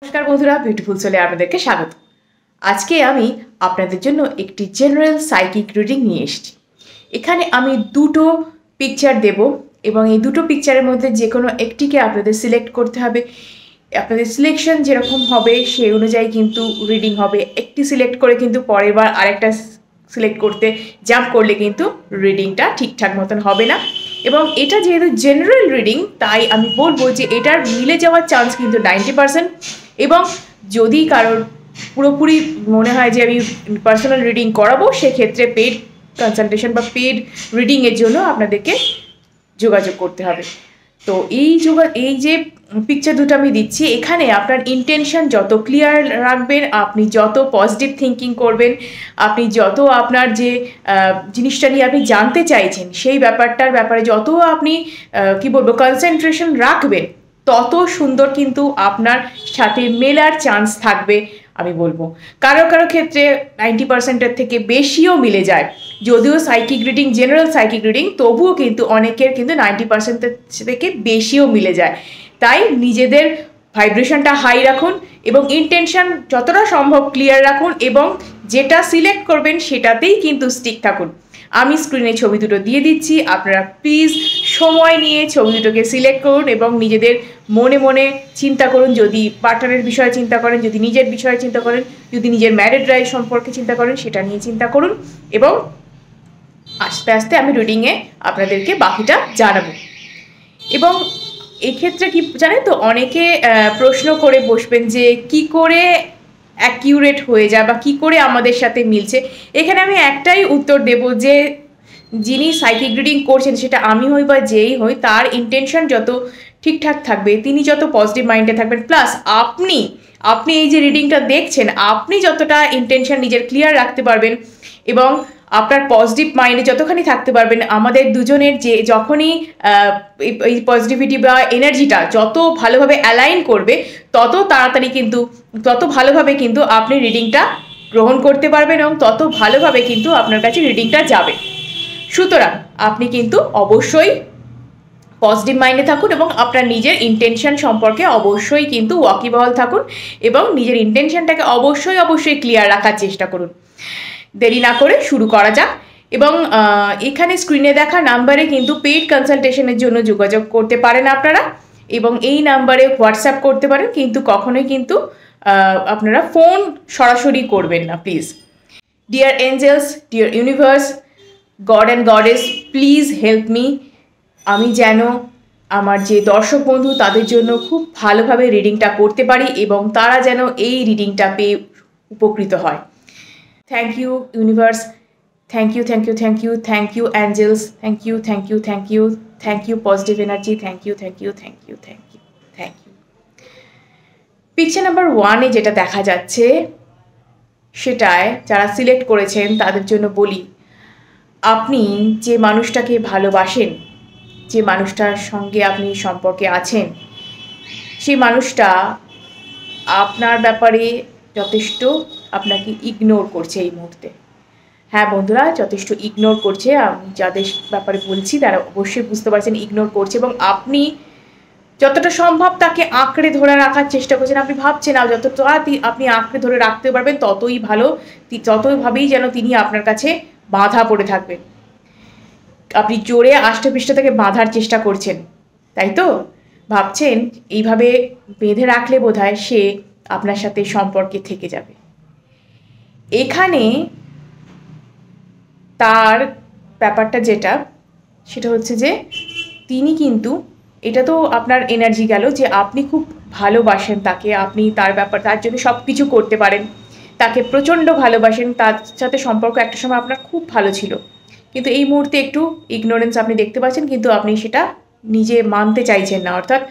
নমস্কার বন্ধুরা, বিউটিফুল সোলে আপনাদেরকে স্বাগত। আজকে আমি আপনাদের জন্য একটি জেনারেল সাইকিক রিডিং নিয়ে এসেছি। এখানে আমি দুটো পিকচার দেব এবং এই দুটো পিকচারের মধ্যে যে কোনো একটিকে আপনাদের সিলেক্ট করতে হবে। আপনাদের সিলেকশন যেরকম হবে সেই অনুযায়ী কিন্তু রিডিং হবে। একটি সিলেক্ট করে কিন্তু পরের বার আরেকটা সিলেক্ট করতে জাম্প করলে কিন্তু রিডিংটা ঠিকঠাক মতন হবে না। এবং এটা যেহেতু জেনারেল রিডিং, তাই আমি বলবো যে এটার মিলে যাওয়ার চান্স কিন্তু 90%। এবং যদি কারোর পুরোপুরি মনে হয় যে আমি পার্সোনাল রিডিং করাবো, সেক্ষেত্রে পেড কনসালটেশন বা পেড রিডিংয়ের জন্য আপনাদেরকে যোগাযোগ করতে হবে। তো এই যে পিকচার দুটো আমি দিচ্ছি, এখানে আপনার ইন্টেনশন যত ক্লিয়ার রাখবেন, আপনি যত পজিটিভ থিঙ্কিং করবেন, আপনি যত আপনার যে জিনিসটা নিয়ে আপনি জানতে চাইছেন সেই ব্যাপারটার ব্যাপারে যত আপনি কনসেন্ট্রেশন রাখবেন, তত সুন্দর কিন্তু আপনার সাথে মেলার চান্স থাকবে। আমি বলবো কারো কারো ক্ষেত্রে 90%-এর থেকে বেশিও মিলে যায়। যদিও psychic reading general psychic reading, তবুও কিন্তু অনেকের কিন্তু 90% থেকে বেশিও মিলে যায়। তাই নিজেদের ভাইব্রেশনটা হাই রাখুন এবং ইন্টেনশন যতটা সম্ভব ক্লিয়ার রাখুন এবং যেটা সিলেক্ট করবেন সেটাতেই কিন্তু স্টিক থাকুন। আমি স্ক্রিনে ছবি দুটো দিয়ে দিচ্ছি, আপনারা প্লিজ সময় নিয়ে ছবি দুটোকে সিলেক্ট করুন এবং নিজেদের মনে মনে চিন্তা করুন। যদি পার্টনারের বিষয়ে চিন্তা করেন, যদি নিজের বিষয়ে চিন্তা করেন, যদি নিজের ম্যারিড লাইফ সম্পর্কে চিন্তা করেন, সেটা নিয়ে চিন্তা করুন এবং আস্তে আস্তে আমি রিডিংয়ে আপনাদেরকে বাকিটা জানাবো। এবং এক্ষেত্রে কি জানেন তো, অনেকে প্রশ্ন করে বসবেন যে কি করে অ্যাকিউরেট হয়ে যায় বা কি করে আমাদের সাথে মিলছে। এখানে আমি একটাই উত্তর দেব যে যিনি সাইকিক রিডিং করছেন, সেটা আমি হই বা যেই হই, তার ইন্টেনশন যত ঠিকঠাক থাকবে, তিনি যত পজিটিভ মাইন্ডে থাকবেন, প্লাস আপনি এই যে রিডিংটা দেখছেন, আপনি যতটা ইন্টেনশন নিজের ক্লিয়ার রাখতে পারবেন এবং আপনার পজিটিভ মাইন্ডে যতখানি থাকতে পারবেন, আমাদের দুজনের যে যখনই এই পজিটিভিটি বা এনার্জিটা যত ভালোভাবে অ্যালাইন করবে, তত তাড়াতাড়ি কিন্তু তত ভালোভাবে কিন্তু আপনি রিডিংটা গ্রহণ করতে পারবেন এবং তত ভালোভাবে কিন্তু আপনার কাছে রিডিংটা যাবে। সুতরাং আপনি কিন্তু অবশ্যই পজিটিভ মাইন্ডে থাকুন এবং আপনার নিজের ইন্টেনশন সম্পর্কে অবশ্যই কিন্তু ওয়াকিবহাল থাকুন এবং নিজের ইন্টেনশনটাকে অবশ্যই ক্লিয়ার রাখার চেষ্টা করুন। দেরি না করে শুরু করা যাক। এবং এখানে স্ক্রিনে দেখা নাম্বারে কিন্তু পেইড কনসালটেশনের জন্য যোগাযোগ করতে পারেন আপনারা এবং এই নাম্বারে হোয়াটসঅ্যাপ করতে পারেন, কিন্তু কখনোই কিন্তু আপনারা ফোন সরাসরি করবেন না please. Dear angels, dear universe, god and goddess, please help me. আমি যেন আমার যে দর্শক বন্ধু তাদের জন্য খুব ভালোভাবে রিডিংটা করতে পারি এবং তারা যেন এই রিডিংটা পেয়ে উপকৃত হয়। Thank you universe, thank you angels, thank you positive energy, thank you. Picture number 1-এ যেটা দেখা যাচ্ছে, সেটায় যারা সিলেক্ট করেছেন তাদের জন্য বলি, আপনি যে মানুষটাকে ভালোবাসেন, যে মানুষটার সঙ্গে আপনি সম্পর্কে আছেন, সেই মানুষটা আপনার ব্যাপারে যথেষ্ট আপনাকে ইগনোর করছে এই মুহূর্তে। হ্যাঁ বন্ধুরা, যথেষ্ট ইগনোর করছে। আমি যাদের ব্যাপারে বলছি তারা অবশ্যই বুঝতে পারছেন ইগনোর করছে এবং আপনি যতটা সম্ভব তাকে আঁকড়ে ধরে রাখার চেষ্টা করছেন। আপনি ভাবছেন যতটা আপনি আঁকড়ে ধরে রাখতে পারবেন ততই ভালো, ততইভাবেই যেন তিনি আপনার কাছে বাঁধা পড়ে থাকবেন। আপনি জোরে আষ্টেপৃষ্ঠে তাকে বাঁধার চেষ্টা করছেন, তাই তো? ভাবছেন এইভাবে বেঁধে রাখলে বোধহয় সে আপনার সাথে সম্পর্কে থেকে যাবে। এখানে তার ব্যাপারটা সেটা হচ্ছে যে তিনি কিন্তু, এটা তো আপনার এনার্জি গেল যে আপনি খুব ভালোবাসেন তাকে, আপনি তার জন্য সব কিছু করতে পারেন, তাকে প্রচণ্ড ভালোবাসেন, তার সাথে সম্পর্ক একটা সময় আপনার খুব ভালো ছিল, কিন্তু এই মুহূর্তে একটু ইগনোরেন্স আপনি দেখতে পাচ্ছেন, কিন্তু আপনি সেটা নিজে মানতে চাইছেন না। অর্থাৎ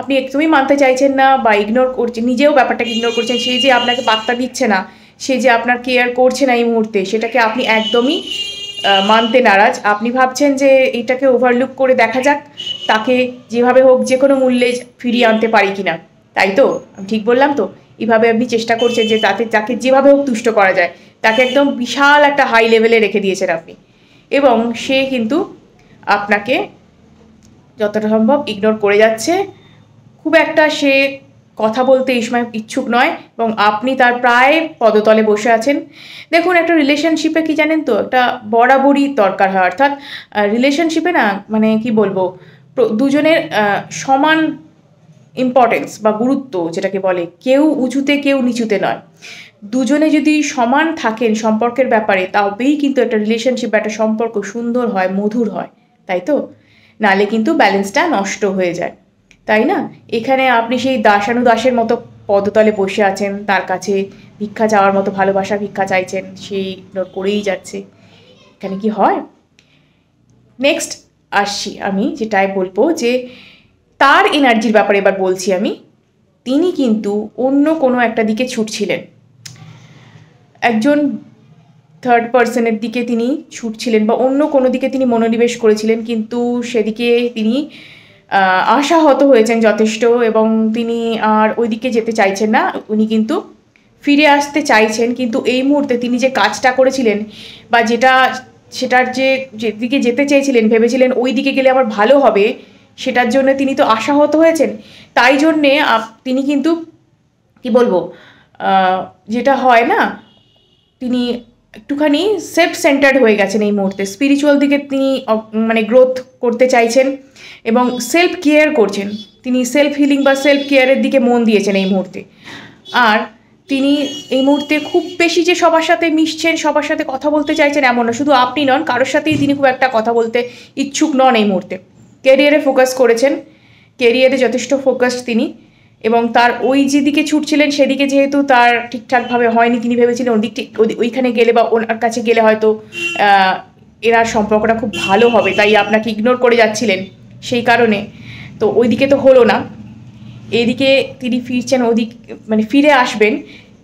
আপনি একদমই মানতে চাইছেন না বা ইগনোর করছেন, নিজেও ব্যাপারটাকে ইগনোর করছেন। সে যে আপনাকে পাত্তা দিচ্ছে না, সে যে আপনার কেয়ার করছে না এই মুহূর্তে, সেটাকে আপনি একদমই মানতে নারাজ। আপনি ভাবছেন যে এটাকে ওভারলুক করে দেখা যাক, তাকে যেভাবে হোক যে কোনো মূল্যে ফিরিয়ে আনতে পারি কিনা, তাই তো? আমি ঠিক বললাম তো? এইভাবে আপনি চেষ্টা করছেন যে তাকে যেভাবে হোক তুষ্ট করা যায়, তাকে একদম বিশাল একটা হাই লেভেলে রেখে দিয়েছেন আপনি এবং সে কিন্তু আপনাকে যতটা সম্ভব ইগনোর করে যাচ্ছে। খুব একটা সে কথা বলতে এই সময় ইচ্ছুক নয় এবং আপনি তার প্রায় পদতলে বসে আছেন। দেখুন, একটা রিলেশনশিপে কি জানেন তো, একটা বরাবরই দরকার হয়, অর্থাৎ রিলেশনশিপে না মানে কি বলবো, দুজনের সমান ইম্পর্টেন্স বা গুরুত্ব যেটাকে বলে, কেউ উঁচুতে কেউ নিচুতে নয়। দুজনে যদি সমান থাকেন সম্পর্কের ব্যাপারে, তবেই কিন্তু একটা রিলেশনশিপ, একটা সম্পর্ক সুন্দর হয়, মধুর হয়, তাই তো? নালে কিন্তু ব্যালেন্সটা নষ্ট হয়ে যায়, তাই না? এখানে আপনি সেই দাসানুদাসের মতো পদতলে বসে আছেন, তার কাছে ভিক্ষা চাওয়ার মতো ভালোবাসা ভিক্ষা চাইছেন, সেই করেই যাচ্ছে। এখানে কি হয়? নেক্সট আসছি আমি, যেটাই বলবো যে তার এনার্জির ব্যাপারে এবার বলছি আমি। তিনি কিন্তু অন্য কোনো একটা দিকে ছুটছিলেন, একজন থার্ড পার্সনের দিকে তিনি ছুটছিলেন বা অন্য কোনো দিকে তিনি মনোনিবেশ করেছিলেন, কিন্তু সেদিকে তিনি আশাহত হয়েছেন যথেষ্ট এবং তিনি আর ওই দিকে যেতে চাইছেন না। উনি কিন্তু ফিরে আসতে চাইছেন, কিন্তু এই মুহূর্তে তিনি যে কাজটা করেছিলেন বা সেটার যেদিকে যেতে চেয়েছিলেন, ভেবেছিলেন ওই দিকে গেলে আমার ভালো হবে, সেটার জন্য তিনি তো আশাহত হয়েছেন। তাই জন্যে তিনি কিন্তু কি বলবো, যেটা হয় না, তিনি একটুখানি সেলফ সেন্টার্ড হয়ে গেছেন এই মুহূর্তে। স্পিরিচুয়াল দিকে তিনি মানে গ্রোথ করতে চাইছেন এবং সেলফ কেয়ার করছেন। তিনি সেলফ হিলিং বা সেলফ কেয়ারের দিকে মন দিয়েছেন এই মুহূর্তে। আর তিনি এই মুহূর্তে খুব বেশি যে সবার সাথে মিশছেন, সবার সাথে কথা বলতে চাইছেন এমন না। শুধু আপনি নন, কারোর সাথেই তিনি খুব একটা কথা বলতে ইচ্ছুক নন এই মুহূর্তে। ক্যারিয়ারে ফোকাস করেছেন, ক্যারিয়ারে যথেষ্ট ফোকাসড তিনি, এবং তার ওই যেদিকে ছুটছিলেন সেদিকে যেহেতু তার ঠিকঠাকভাবে হয়নি, তিনি ভেবেছিলেন ওইখানে গেলে বা ওনার কাছে গেলে হয়তো এনার সম্পর্কটা খুব ভালো হবে, তাই আপনাকে ইগনোর করে যাচ্ছিলেন সেই কারণে। তো ওইদিকে তো হলো না, এইদিকে তিনি ফিরছেন, মানে ফিরে আসবেন।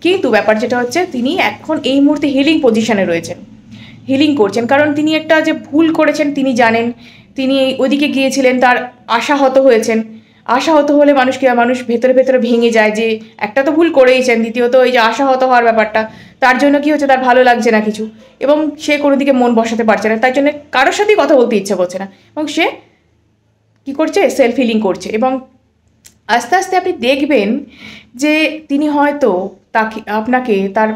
কিন্তু ব্যাপার যেটা হচ্ছে, তিনি এখন এই মুহূর্তে হিলিং পজিশনে রয়েছেন, হিলিং করছেন, কারণ তিনি একটা যে ভুল করেছেন তিনি জানেন। তিনি ওইদিকে গিয়েছিলেন, তার আশাহত হয়েছেন। আশাহত হলে মানুষ ভেতরে ভেতরে ভেঙে যায়, যে একটা তো ভুল করেইছেন, দ্বিতীয়ত এই যে আশাহত হওয়ার ব্যাপারটা, তার জন্য কি হচ্ছে, তার ভালো লাগছে না কিছু, এবং সে কোনো দিকে মন বসাতে পারছে না, তাই জন্য কারোর সাথেই কথা বলতে ইচ্ছা করছে না, এবং সে কি করছে, সেলফ হিলিং করছে। এবং আস্তে আস্তে আপনি দেখবেন যে তিনি হয়তো আপনাকে তার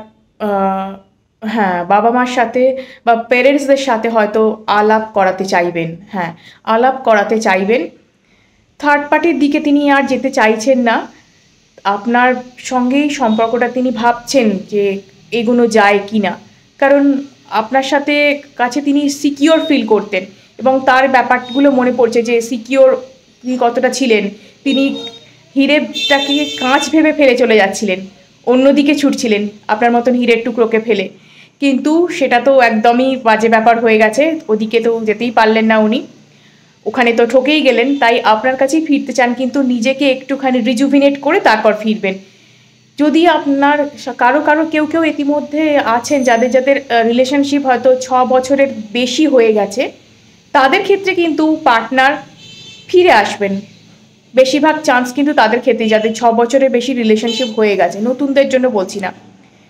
হ্যাঁ বাবা মার সাথে বা পেরেন্টসদের সাথে হয়তো আলাপ করাতে চাইবেন। হ্যাঁ, আলাপ করাতে চাইবেন। থার্ড পার্টির দিকে তিনি আর যেতে চাইছেন না। আপনার সঙ্গেই সম্পর্কটা তিনি ভাবছেন যে এগোনো যায় কি না, কারণ আপনার সাথে কাছে তিনি সিকিওর ফিল করতেন এবং তার ব্যাপারগুলো মনে পড়ছে যে সিকিওর তিনি কতটা ছিলেন। তিনি হিরেটাকে কাঁচ ভেবে ফেলে চলে যাচ্ছিলেন, অন্যদিকে ছুটছিলেন আপনার মতন হিরের টুকরোকে ফেলে, কিন্তু সেটা তো একদমই বাজে ব্যাপার হয়ে গেছে। ওদিকে তো যেতেই পারলেন না উনি, ওখানে তো ঠকেই গেলেন। তাই আপনার কাছেই ফিরতে চান, কিন্তু নিজেকে একটুখানি রিজুভিনেট করে তারপর ফিরবেন। যদি আপনার কেউ ইতিমধ্যে আছেন যাদের রিলেশনশিপ হয়তো 6 বছরের বেশি হয়ে গেছে, তাদের ক্ষেত্রে কিন্তু পার্টনার ফিরে আসবেন। বেশিরভাগ চান্স কিন্তু তাদের ক্ষেত্রেই, যাদের 6 বছরের বেশি রিলেশনশিপ হয়ে গেছে, নতুনদের জন্য বলছি না।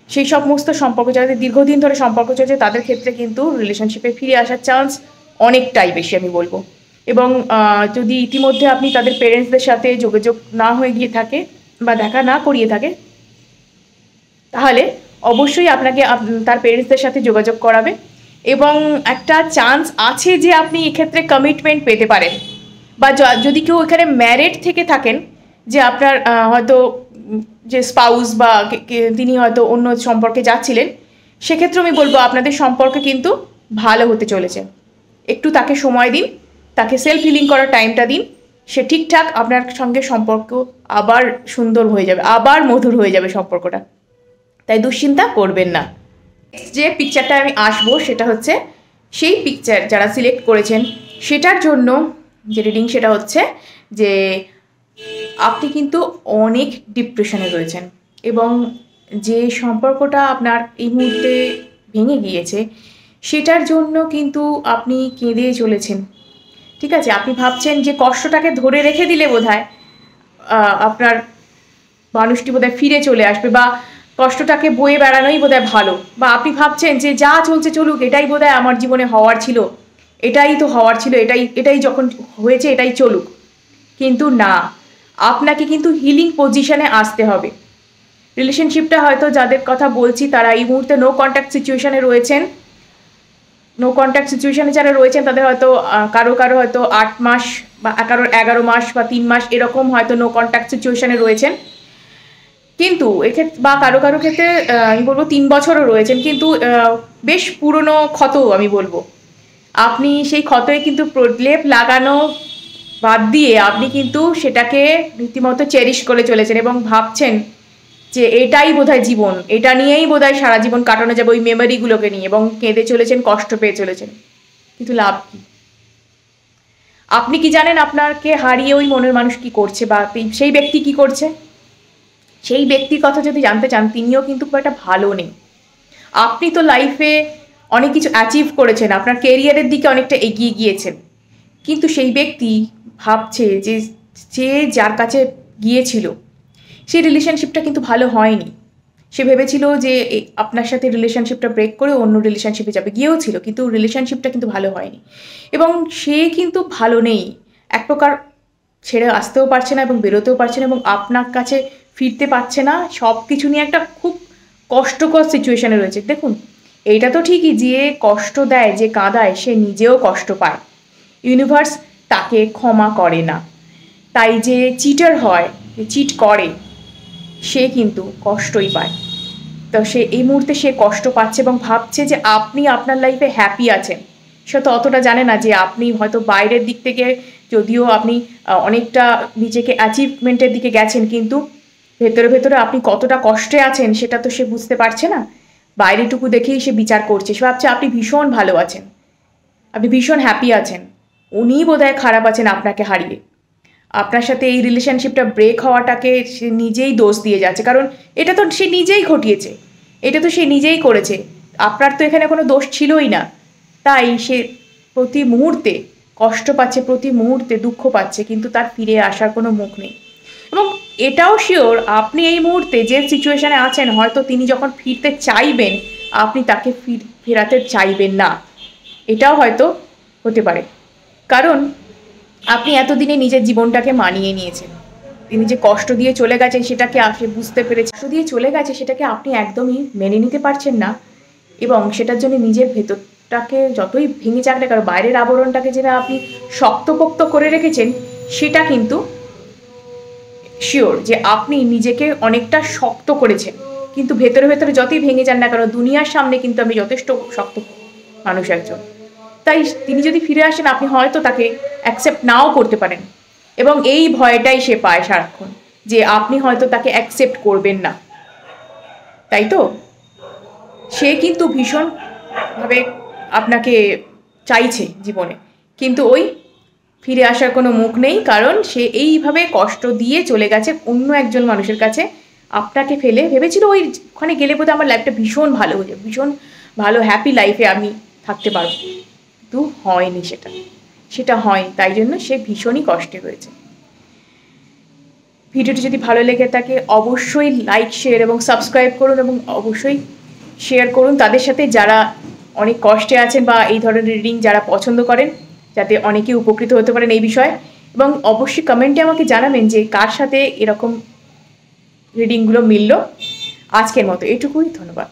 সেই সমস্ত সম্পর্ক যাদের দীর্ঘদিন ধরে সম্পর্ক চলছে, তাদের ক্ষেত্রে কিন্তু রিলেশনশিপে ফিরে আসার চান্স অনেকটাই বেশি আমি বলবো। এবং যদি ইতিমধ্যে আপনি তাদের পেরেন্টসদের সাথে যোগাযোগ না হয়ে গিয়ে থাকে বা দেখা না করিয়ে থাকে, তাহলে অবশ্যই আপনাকে তার পেরেন্টসদের সাথে যোগাযোগ করাবে এবং একটা চান্স আছে যে আপনি এক্ষেত্রে কমিটমেন্ট পেতে পারেন। বা যদি কেউ এখানে ম্যারিড থেকে থাকেন, যে আপনার হয়তো যে স্পাউস বা তিনি হয়তো অন্য সম্পর্কে যাচ্ছিলেন, সেক্ষেত্রে আমি বলবো আপনাদের সম্পর্ক কিন্তু ভালো হতে চলেছে। একটু তাকে সময় দিন, তাকে সেলফ হিলিং করার টাইমটা দিন, সে ঠিকঠাক আপনার সঙ্গে সম্পর্ক আবার সুন্দর হয়ে যাবে, আবার মধুর হয়ে যাবে সম্পর্কটা। তাই দুশ্চিন্তা করবেন না। যে পিকচারটা আমি আসবো সেটা হচ্ছে সেই পিকচার যারা সিলেক্ট করেছেন সেটার জন্য যে রিডিং, সেটা হচ্ছে যে আপনি কিন্তু অনেক ডিপ্রেশনে রয়েছেন এবং যে সম্পর্কটা আপনার এই মুহূর্তে ভেঙে গিয়েছে সেটার জন্য কিন্তু আপনি কেঁদে চলেছেন। ঠিক আছে, আপনি ভাবছেন যে কষ্টটাকে ধরে রেখে দিলে বোধহয় আপনার মানুষটি বোধহয় ফিরে চলে আসবে, বা কষ্টটাকে বয়ে বেড়ানোই বোধহয় ভালো, বা আপনি ভাবছেন যে যা চলছে চলুক, এটাই বোধহয় আমার জীবনে হওয়ার ছিল, এটাই তো হওয়ার ছিল, এটাই যখন হয়েছে এটাই চলুক। কিন্তু না, আপনাকে কিন্তু হিলিং পজিশনে আসতে হবে। রিলেশনশিপটা হয়তো যাদের কথা বলছি তারা এই মুহূর্তে নো কন্ট্যাক্ট সিচুয়েশনে রয়েছেন। নো কন্ট্যাক্ট সিচুয়েশনে যারা রয়েছেন তাদের হয়তো কারো কারো হয়তো 8 মাস বা কারোর 11 মাস বা 3 মাস এরকম হয়তো নো কন্ট্যাক্ট সিচুয়েশনে রয়েছেন। কিন্তু এক্ষেত্রে বা কারো কারো ক্ষেত্রে আমি বলবো 3 বছরও রয়েছেন, কিন্তু বেশ পুরনো ক্ষত আমি বলবো। আপনি সেই ক্ষতে কিন্তু প্রলেপ লাগানো বাদ দিয়ে আপনি কিন্তু সেটাকে রীতিমতো চেরিশ করে চলেছেন এবং ভাবছেন যে এটাই বোধহয় জীবন, এটা নিয়েই বোধহয় সারা জীবন কাটানো যাবে, ওই মেমোরিগুলোকে নিয়ে, এবং কেঁদে চলেছেন, কষ্ট পেয়ে চলেছেন। কিন্তু লাভ কি? আপনি কি জানেন আপনাকে হারিয়ে ওই মনের মানুষ কি করছে বা সেই ব্যক্তি কি করছে? সেই ব্যক্তির কথা যদি জানতে চান, তিনিও কিন্তু খুব একটা ভালো নেই। আপনি তো লাইফে অনেক কিছু অ্যাচিভ করেছেন, আপনার কেরিয়ারের দিকে অনেকটা এগিয়ে গিয়েছেন, কিন্তু সেই ব্যক্তি ভাবছে যে যে যার কাছে গিয়েছিল সেই রিলেশনশিপটা কিন্তু ভালো হয়নি। সে ভেবেছিল যে আপনার সাথে রিলেশনশিপটা ব্রেক করে অন্য রিলেশনশিপে যাবে, গিয়েও ছিল, কিন্তু রিলেশনশিপটা কিন্তু ভালো হয়নি এবং সে কিন্তু ভালো নেই। এক প্রকার ছেড়ে আসতেও পারছে না এবং বেরোতেও পারছে না এবং আপনার কাছে ফিরতে পারছে না। সব কিছু নিয়ে একটা খুব কষ্টকর সিচুয়েশানে রয়েছে। দেখুন, এইটা তো ঠিকই, যে কষ্ট দেয়, যে কাঁদায়, সে নিজেও কষ্ট পায়। ইউনিভার্স তাকে ক্ষমা করে না। তাই যে চিটার হয়, যে চিট করে, সে কিন্তু কষ্টই পায়। তো সে এই মুহূর্তে সে কষ্ট পাচ্ছে এবং ভাবছে যে আপনি আপনার লাইফে হ্যাপি আছেন। সে তো অতটা জানে না যে আপনি হয়তো বাইরের দিক থেকে যদিও আপনি অনেকটা নিজেকে অ্যাচিভমেন্টের দিকে গেছেন, কিন্তু ভেতরে ভেতরে আপনি কতটা কষ্টে আছেন সেটা তো সে বুঝতে পারছে না। বাইরেটুকু দেখেই সে বিচার করছে। সে ভাবছে আপনি ভীষণ ভালো আছেন, আপনি ভীষণ হ্যাপি আছেন, উনিই বোধহয় খারাপ আছেন আপনাকে হারিয়ে। আপনার সাথে এই রিলেশনশিপটা ব্রেক হওয়াটাকে সে নিজেই দোষ দিয়ে যাচ্ছে, কারণ এটা তো সে নিজেই ঘটিয়েছে, এটা তো সে নিজেই করেছে। আপনার তো এখানে কোনো দোষ ছিলই না। তাই সে প্রতি মুহূর্তে কষ্ট পাচ্ছে, প্রতি মুহূর্তে দুঃখ পাচ্ছে, কিন্তু তার ফিরে আসার কোনো মুখ নেই। এবং এটাও শিওর, আপনি এই মুহূর্তে যে সিচুয়েশানে আছেন, হয়তো তিনি যখন ফিরতে চাইবেন আপনি তাকে ফেরাতে চাইবেন না, এটাও হয়তো হতে পারে। কারণ আপনি এতদিনে নিজের জীবনটাকে মানিয়ে নিয়েছেন। তিনি যে কষ্ট দিয়ে চলে গেছেন সেটাকে আপনি বুঝতে পেরেছেন, কষ্ট দিয়ে চলে গেছে সেটাকে আপনি একদমই মেনে নিতে পারছেন না এবং সেটার জন্য নিজের ভেতরটাকে যতই ভেঙে যাক না, কারণ বাইরের আবরণটাকে যেটা আপনি শক্তপোক্ত করে রেখেছেন সেটা কিন্তু শিওর যে আপনি নিজেকে অনেকটা শক্ত করেছেন, কিন্তু ভেতরে ভেতরে যতই ভেঙে যান না, কারণ দুনিয়ার সামনে কিন্তু আমি যথেষ্ট শক্ত মানুষ একজন। তাই তিনি যদি ফিরে আসেন আপনি হয়তো তাকে অ্যাকসেপ্ট নাও করতে পারেন এবং এই ভয়টাই সে পায় সারাক্ষণ, যে আপনি হয়তো তাকে অ্যাকসেপ্ট করবেন না। তাই তো সে কিন্তু ভীষণভাবে আপনাকে চাইছে জীবনে, কিন্তু ওই ফিরে আসার কোনো মুখ নেই, কারণ সে এইভাবে কষ্ট দিয়ে চলে গেছে অন্য একজন মানুষের কাছে। আপনাকে ফেলে ভেবেছিল ওই ওখানে গেলে বোধহয় আমার লাইফটা ভীষণ ভালো হয়ে যাবে, ভীষণ ভালো হ্যাপি লাইফে আমি থাকতে পারবো, কিন্তু হয়নি সেটা হয়নি। তাই জন্য সে ভীষণই কষ্টে হয়েছে। ভিডিওটি যদি ভালো লেগে থাকে অবশ্যই লাইক, শেয়ার এবং সাবস্ক্রাইব করুন এবং অবশ্যই শেয়ার করুন তাদের সাথে যারা অনেক কষ্টে আছেন বা এই ধরনের রিডিং যারা পছন্দ করেন, যাতে অনেকে উপকৃত হতে পারেন এই বিষয়ে। এবং অবশ্যই কমেন্টে আমাকে জানাবেন যে কার সাথে এরকম রিডিংগুলো মিলল। আজকের মতো এটুকুই, ধন্যবাদ।